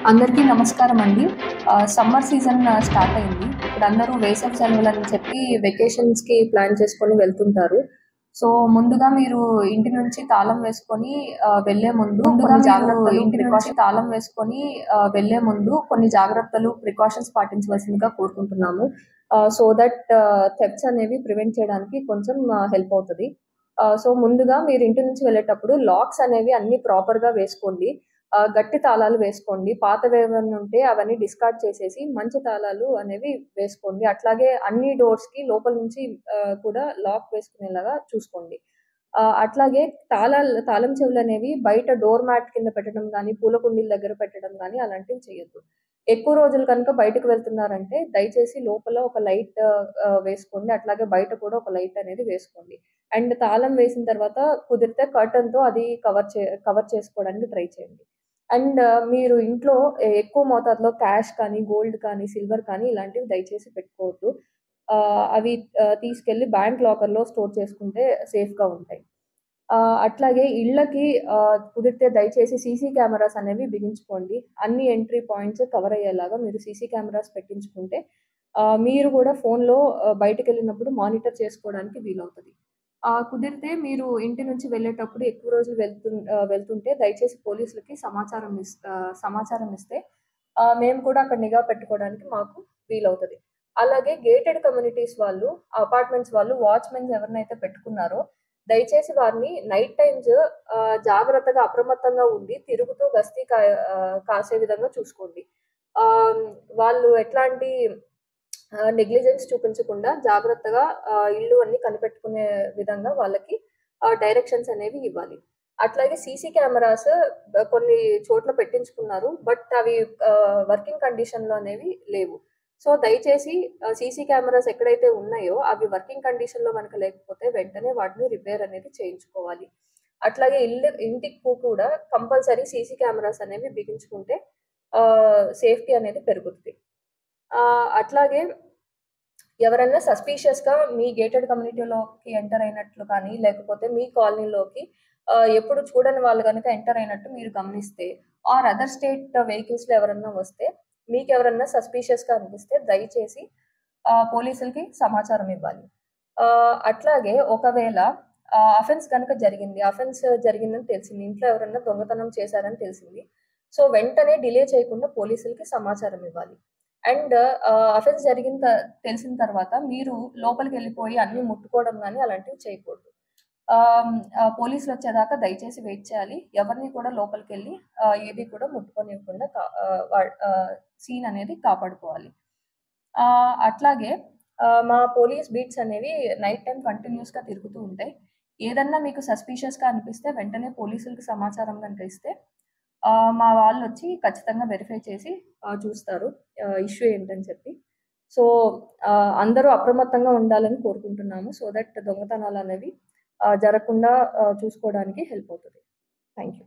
అందరికీ నమస్కారం అండి. సమ్మర్ సీజన్ స్టార్ట్ అయింది. ఇప్పుడు అందరూ వేసవి సెలవులని చెప్పి వెకేషన్స్‌కి ప్లాన్ చేసుకొని వెళ్తుంటారు. సో, ముందుగా మీరు ఇంటి నుంచి తాళం వేసుకొని వెళ్ళే ముందు కొన్ని జాగ్రత్తలు, ప్రికాషన్స్ పాటించవలసిందిగా కోరుకుంటున్నాము. సో దట్ థెఫ్ట్స్ అనేవి ప్రివెంట్ చేయడానికి కొంచెం హెల్ప్ అవుతది. సో, ముందుగా మీరు ఇంటి నుంచి వెళ్ళేటప్పుడు లాక్స్ అనేవి అన్నీ ప్రాపర్‌గా వేసుకోండి. గట్టి తాళాలు వేసుకోండి. పాతవేవన్నా ఉంటే అవన్నీ డిస్కార్డ్ చేసేసి మంచి తాళాలు అనేవి వేసుకోండి. అట్లాగే అన్ని డోర్స్‌కి లోపల నుంచి కూడా లాక్ వేసుకునేలాగా చూసుకోండి. అట్లాగే తాళం చెవులనేవి బయట డోర్ మ్యాట్ కింద పెట్టడం గానీ, పూల కుండీల దగ్గర పెట్టడం గానీ అలాంటివి చేయొద్దు. ఎక్కువ రోజులు కనుక బయటకు వెళ్తున్నారంటే దయచేసి లోపల ఒక లైట్ వేసుకోండి. అట్లాగే బయట కూడా ఒక లైట్ అనేది వేసుకోండి. అండ్ తాళం వేసిన తర్వాత కుదిరితే కర్టెన్‌తో అది కవర్ చేసుకోవడానికి ట్రై చేయండి. అండ్ మీరు ఇంట్లో ఎక్కువ మోతాదులో క్యాష్ కానీ, గోల్డ్ కానీ, సిల్వర్ కానీ ఇలాంటివి దయచేసి పెట్టుకోవద్దు. అవి తీసుకెళ్ళి బ్యాంక్ లాకర్‌లో స్టోర్ చేసుకుంటే సేఫ్‌గా ఉంటాయి. అట్లాగే ఇళ్ళకి కుదిరితే దయచేసి సీసీ కెమెరాస్ అనేవి బిగించుకోండి. అన్ని ఎంట్రీ పాయింట్స్ కవర్ అయ్యేలాగా మీరు సీసీ కెమెరాస్ పెట్టించుకుంటే మీరు కూడా ఫోన్‌లో బయటికెళ్ళినప్పుడు మానిటర్ చేసుకోవడానికి వీలవుతది. కుదిరితే మీరు ఇంటి నుంచి వెళ్ళేటప్పుడు ఎక్కువ రోజులు వెళ్తుంటే దయచేసి పోలీసులకి సమాచారం ఇస్తే మేము కూడా అక్కడ నిఘా పెట్టుకోవడానికి మాకు వీలవుతది. అలాగే గేటెడ్ కమ్యూనిటీస్ వాళ్ళు, అపార్ట్మెంట్స్ వాళ్ళు వాచ్‌మెన్స్ ఎవరినైతే పెట్టుకున్నారో దయచేసి వారిని నైట్ టైమ్స్ జాగ్రత్తగా అప్రమత్తంగా ఉండి తిరుగుతూ కాసే విధంగా చూసుకోండి. ఆహ్, వాళ్ళు ఎట్లాంటి నెగ్లిజెన్స్ చూపించకుండా జాగ్రత్తగా ఇల్లు అన్నీ కనిపెట్టుకునే విధంగా వాళ్ళకి డైరెక్షన్స్ అనేవి ఇవ్వాలి. అట్లాగే సీసీ కెమెరాస్ కొన్ని చోట్ల పెట్టించుకున్నారు. బట్ అవి వర్కింగ్ కండిషన్‌లో అనేవి లేవు. సో, దయచేసి సీసీ కెమెరాస్ ఎక్కడైతే ఉన్నాయో అవి వర్కింగ్ కండిషన్‌లో గనక లేకపోతే వెంటనే వాటిని రిపేర్ అనేది చేయించుకోవాలి. అట్లాగే ఇంటికి కూడా కంపల్సరీ సీసీ కెమెరాస్ అనేవి బిగించుకుంటే సేఫ్టీ అనేది పెరుగుతది. అట్లాగే ఎవరన్నా సస్పీషియస్‌గా మీ గేటెడ్ కమ్యూనిటీలోకి ఎంటర్ అయినట్లు కానీ, లేకపోతే మీ కాలనీలోకి ఎప్పుడు చూడని వాళ్ళు గనక ఎంటర్ అయినట్టు మీరు గమనిస్తే, ఆర్ అదర్ స్టేట్ వెహికల్స్‌లో ఎవరన్నా వస్తే, మీకెవరన్నా సస్పీషియస్‌గా అనిపిస్తే దయచేసి పోలీసులకి సమాచారం ఇవ్వాలి. అట్లాగే ఒకవేళ అఫెన్స్ జరిగిందని తెలిసింది. ఇంట్లో ఎవరన్నా దొంగతనం చేశారని తెలిసింది. సో, వెంటనే డిలే చేయకుండా పోలీసులకి సమాచారం ఇవ్వాలి. అండ్ అఫెన్స్ తెలిసిన తర్వాత మీరు లోపలికెళ్ళిపోయి అన్నీ ముట్టుకోవడం గాని అలాంటివి చేయకూడదు. పోలీసులొచ్చేదాకా దయచేసి వెయిట్ చేయాలి. ఎవరిని కూడా లోపలికెళ్ళి ఏది కూడా ముట్టుకోనివ్వకుండా సీన్ అనేది కాపాడుకోవాలి. అట్లాగే మా పోలీస్ బీట్స్ అనేవి నైట్ టైమ్ కంటిన్యూయస్‌గా తిరుగుతూ ఉంటాయి. ఏదన్నా మీకు సస్పీషియస్‌గా అనిపిస్తే వెంటనే పోలీసులకి సమాచారం గనుక ఇస్తే మా వాళ్ళొచ్చి ఖచ్చితంగా వెరిఫై చేసి చూస్తారు. ఇష్యూ ఏంటని చెప్పి. సో, అందరూ అప్రమత్తంగా ఉండాలని కోరుకుంటున్నాము. సో దట్ దొంగతనాలనేవి జరగకుండా చూసుకోవడానికి హెల్ప్ అవుతది. Thank you.